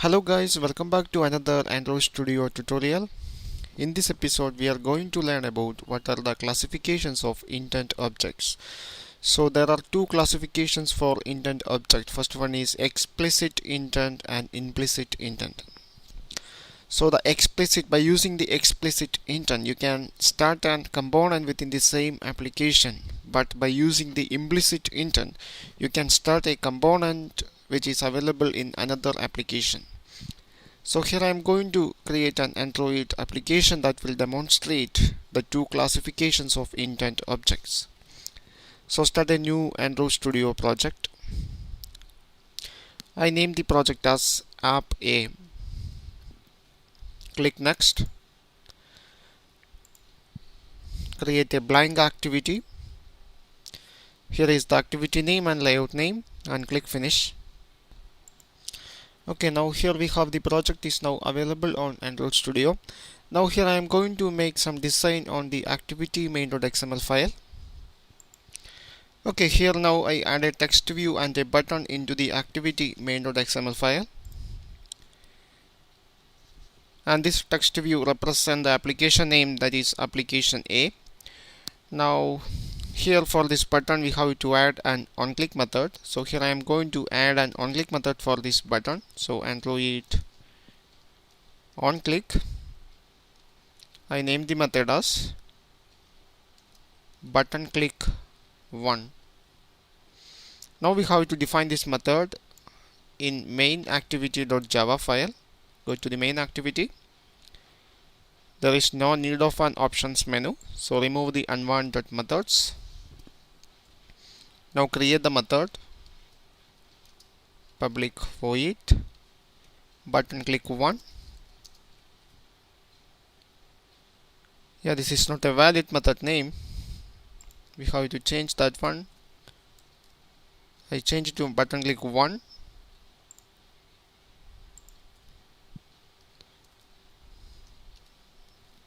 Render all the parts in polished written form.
Hello guys, welcome back to another Android Studio tutorial. In this episode we are going to learn about what are the classifications of intent objects. So there are two classifications for intent object. First one is explicit intent and implicit intent. So by using the explicit intent you can start a component within the same application, but by using the implicit intent you can start a component which is available in another application. So here I am going to create an Android application that will demonstrate the two classifications of intent objects. So start a new Android Studio project. I name the project as app A. Click next. Create a blank activity. Here is the activity name and layout name, and click finish. Okay, now here we have the project is now available on Android Studio. Now here I am going to make some design on the activity main.xml file. Okay, here now I add a text view and a button into the activity main.xml file. And this text view represents the application name, that is application A. Now here for this button we have to add an onClick method. So here I am going to add an onClick method for this button. So Android onClick. I name the method as button click 1. Now we have to define this method in main activity.java file. Go to the main activity. There is no need of an options menu, so remove the unwanted methods. Now create the method public void button click 1. Yeah, this is not a valid method name. We have to change that one. I change it to button click 1.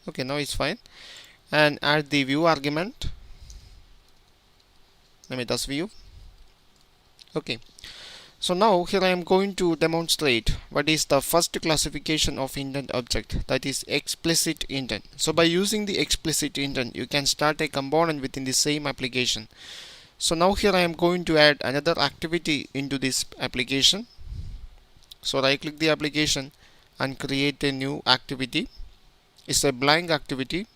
Okay, now it's fine. And add the view argument. Let me just view. Okay. So now here I am going to demonstrate what is the first classification of intent object, that is explicit intent. So by using the explicit intent you can start a component within the same application. So now here I am going to add another activity into this application. So right click the application and create a new activity. It's a blank activity.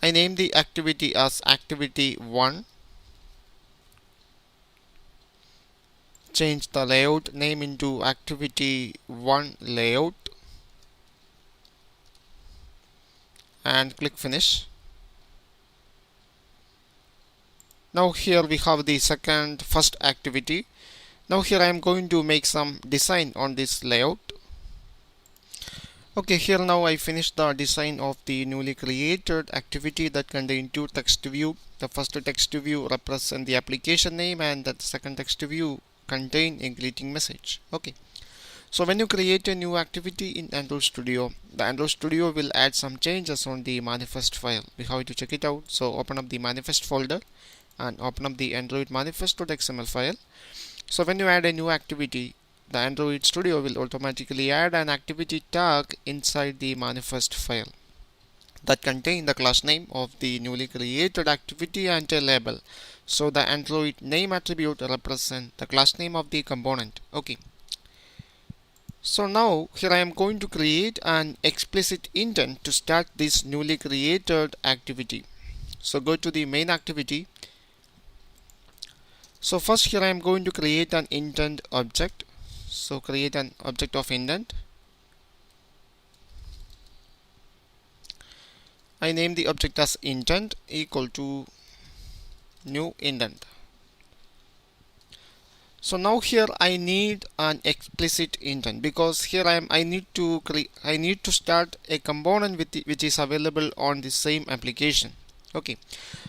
I name the activity as activity 1. Change the layout name into activity 1 layout and click finish. Now here we have the first activity. Now here I am going to make some design on this layout. Okay, here now I finished the design of the newly created activity that contains two text view. The first text view represents the application name and the second text view contain a greeting message. Okay, so when you create a new activity in Android Studio, the Android Studio will add some changes on the manifest file. We have to check it out. So open up the manifest folder and open up the Android manifest.xml file. So when you add a new activity, the Android Studio will automatically add an activity tag inside the manifest file that contain the class name of the newly created activity and a label. So the Android name attribute represents the class name of the component. Okay. So now here I am going to create an explicit intent to start this newly created activity. So go to the main activity. So first here I am going to create an intent object. So create an object of intent. I name the object as intent equal to new intent. So now here I need an explicit intent because here I need to start a component which is available on the same application. Okay,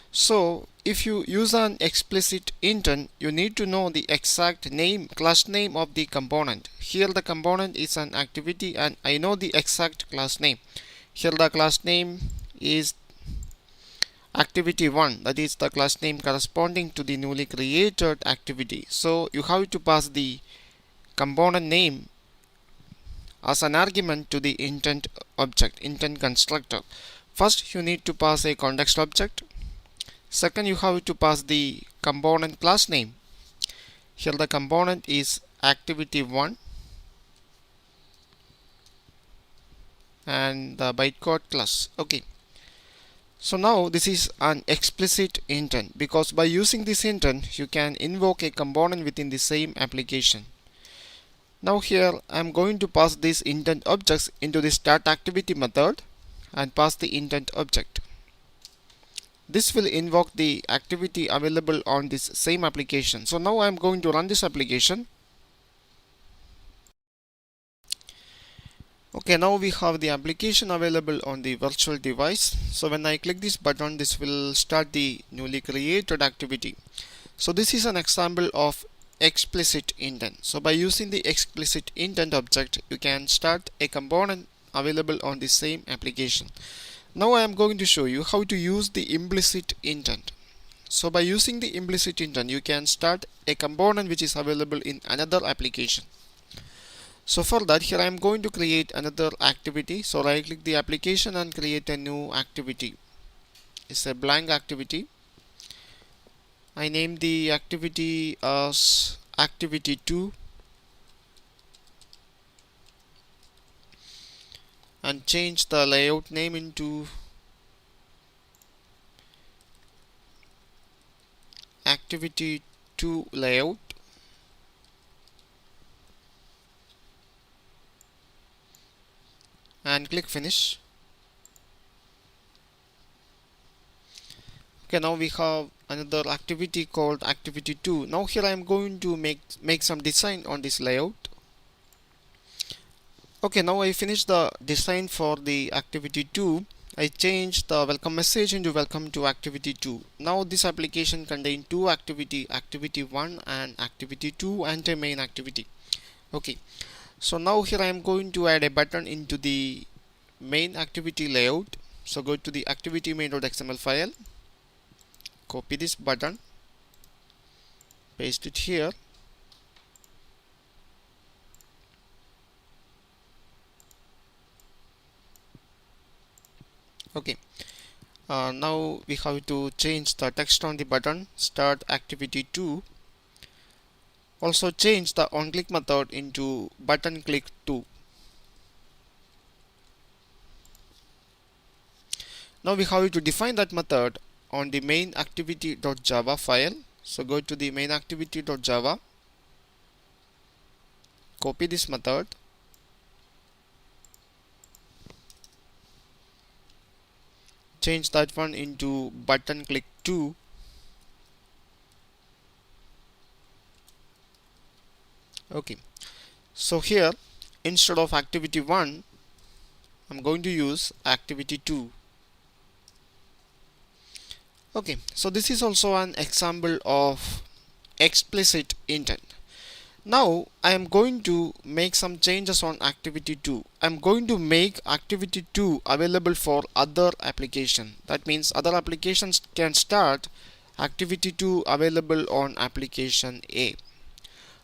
so if you use an explicit intent, you need to know the exact class name of the component. Here the component is an activity and I know the exact class name. Here the class name is activity 1, that is the class name corresponding to the newly created activity. So you have to pass the component name as an argument to the intent object, intent constructor. First, you need to pass a context object. Second, you have to pass the component class name. Here the component is activity1 and the bytecode class. Okay. So now this is an explicit intent, because by using this intent you can invoke a component within the same application. Now here I am going to pass these intent objects into the start activity method and pass the intent object. This will invoke the activity available on this same application. So now I am going to run this application. Okay, now we have the application available on the virtual device. So when I click this button, this will start the newly created activity. So this is an example of explicit intent. So by using the explicit intent object, you can start a component available on the same application. Now I am going to show you how to use the implicit intent. So by using the implicit intent, you can start a component which is available in another application. So for that, here I am going to create another activity. So right click the application and create a new activity. It's a blank activity. I name the activity as activity2 and change the layout name into activity2 layout. And click finish. Okay, now we have another activity called activity2. Now here I am going to make some design on this layout. Okay, now I finished the design for the activity2. I changed the welcome message into welcome to activity2. Now this application contains two activity, activity1 and activity2 and a main activity. Okay. So now here I am going to add a button into the main activity layout. So go to the activity main.xml file, copy this button, paste it here. Okay. Now we have to change the text on the button, start activity2. Also change the onClick method into button click 2. Now we have to define that method on the main activity.java file. So go to the main activity.java, copy this method, change that one into button click 2. Okay, so here instead of activity1 I'm going to use activity2. Okay, so this is also an example of explicit intent. Now I am going to make some changes on activity2. I am going to make activity2 available for other application. That means other applications can start activity2 available on application A.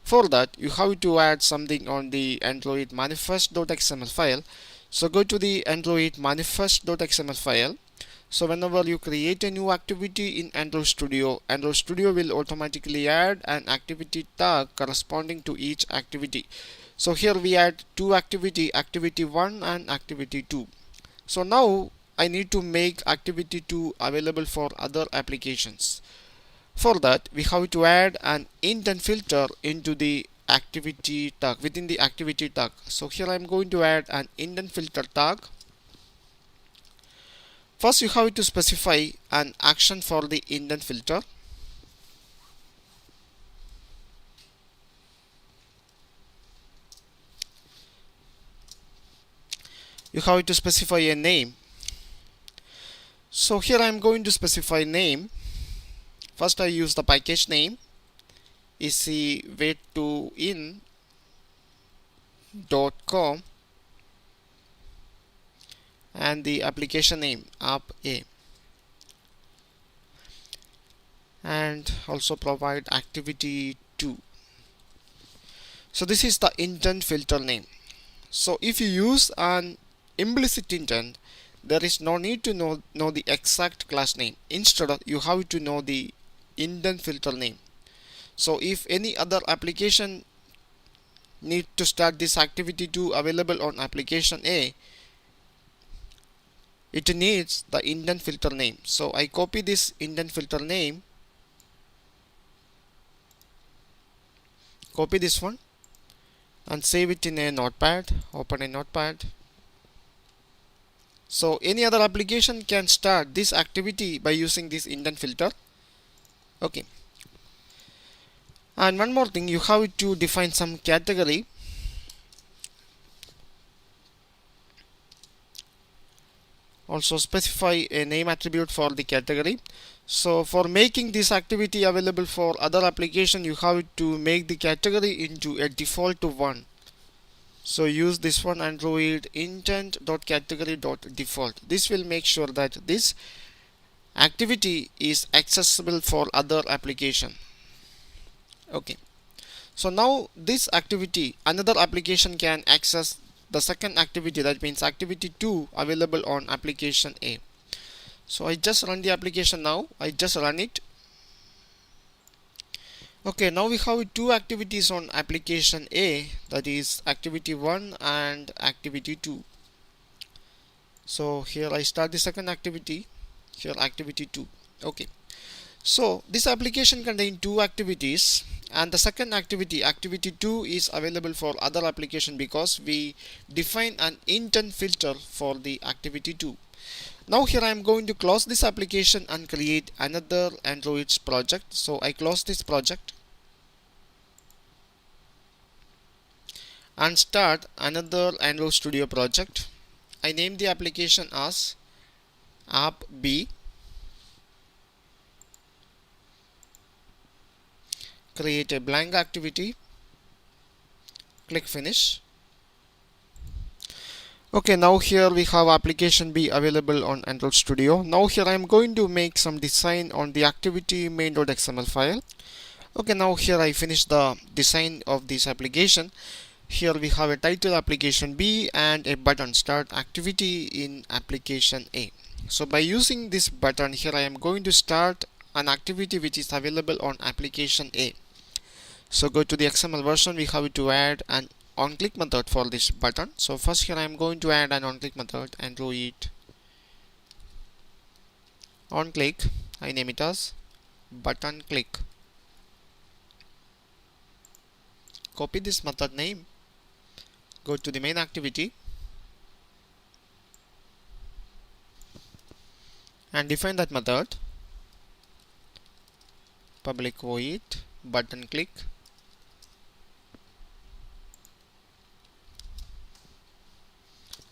For that, you have to add something on the Android manifest.xml file. So go to the Android manifest.xml file. So whenever you create a new activity in Android Studio will automatically add an activity tag corresponding to each activity. So here we add two activity, activity1 and activity2. So now I need to make activity2 available for other applications. For that, we have to add an intent filter into the activity tag, within the activity tag. So here I am going to add an intent filter tag. First, you have to specify an action for the intent filter. You have to specify a name. So here I am going to specify name. First I use the package name is the way2in.com and the application name app A, and also provide activity2. So this is the intent filter name. So if you use an implicit intent, there is no need to know the exact class name. Instead, you have to know the intent filter name. So if any other application need to start this activity to available on application A, it needs the intent filter name. So I copy this intent filter name, copy this one and save it in a notepad. Open a notepad. So any other application can start this activity by using this intent filter. Okay. And one more thing, you have to define some category. Also specify a name attribute for the category. So for making this activity available for other application, you have to make the category into a default one. So use this one, Android intent.category.default. This will make sure that this activity is accessible for other application. Okay. So now this activity, another application can access the second activity, that means activity 2 available on application A. So I just run the application now. I just run it. Okay, now we have two activities on application A, that is activity 1 and activity 2. So here I start the second activity, here activity 2. Okay. So this application contains two activities, and the second activity, activity 2, is available for other application because we define an intent filter for the activity 2. Now here I am going to close this application and create another Android project. So I close this project and start another Android Studio project. I name the application as app B. Create a blank activity, click finish. Okay, now here we have application B available on Android Studio. Now here I am going to make some design on the activity main.xml file. Okay, now here I finish the design of this application. Here we have a title application B and a button start activity in application A. So by using this button here, I am going to start an activity which is available on application A. So go to the XML version, we have to add an onClick method for this button. So first here I am going to add an onClick method, Android onClick. I name it as button click. Copy this method name, go to the main activity and define that method, public void button click.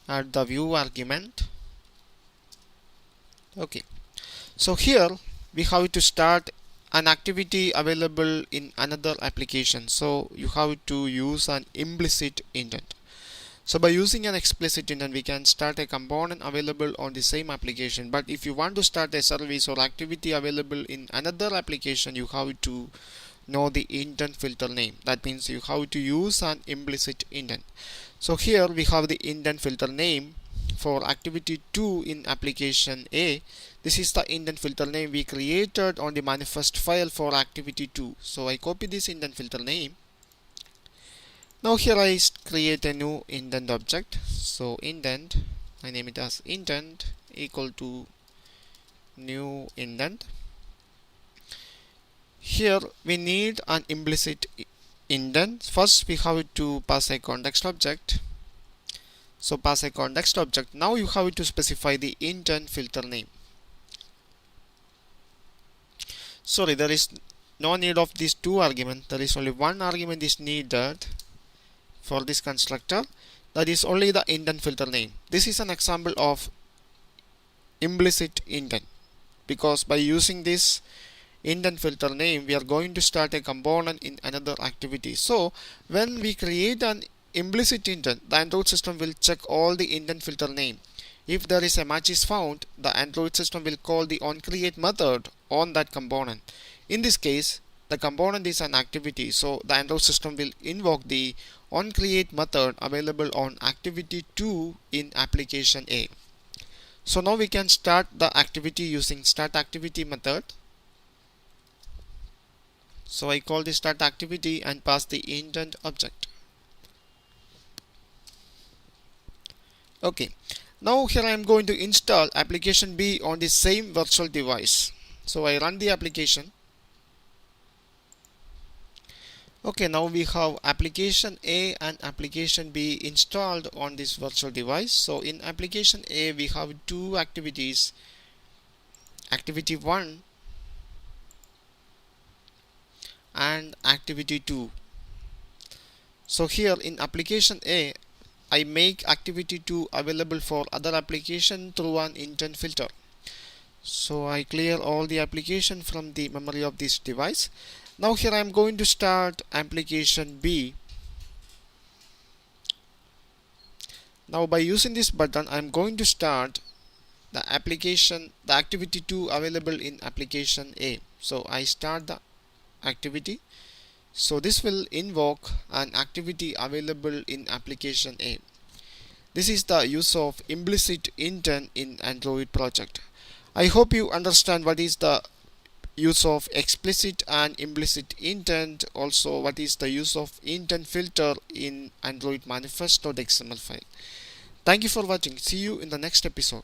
Add the view argument. Okay, so here we have to start an activity available in another application, so you have to use an implicit intent. So by using an explicit intent, we can start a component available on the same application, but if you want to start a service or activity available in another application, you have to know the intent filter name. That means you have to use an implicit intent. So here we have the intent filter name for activity 2 in application A. This is the intent filter name we created on the manifest file for activity 2. So I copy this intent filter name. Now here I create a new intent object. So intent, I name it as intent equal to new intent. Here we need an implicit intent. First we have to pass a context object. So pass a context object. Now you have to specify the intent filter name. Sorry, there is no need of these two arguments. There is only one argument is needed for this constructor, that is only the intent filter name. This is an example of implicit intent, because by using this intent filter name we are going to start a component in another activity. So when we create an implicit intent, the Android system will check all the intent filter name. If there is a match is found, the Android system will call the onCreate method on that component. In this case, the component is an activity, so the Android system will invoke the onCreate method available on activity 2 in application A. So now we can start the activity using start activity method. So I call the start activity and pass the intent object. Okay, now here I am going to install application B on the same virtual device. So I run the application. Okay, now we have application A and application B installed on this virtual device. So in application A we have two activities, activity 1 and activity 2. So here in application A I make activity 2 available for other application through an intent filter. So I clear all the application from the memory of this device. Now here I am going to start application B. Now by using this button I am going to start the activity 2 available in application A. So I start the activity. So this will invoke an activity available in application A. This is the use of implicit intent in Android project. I hope you understand what is the use of explicit and implicit intent, also what is the use of intent filter in Android manifest.xml file. Thank you for watching. See you in the next episode.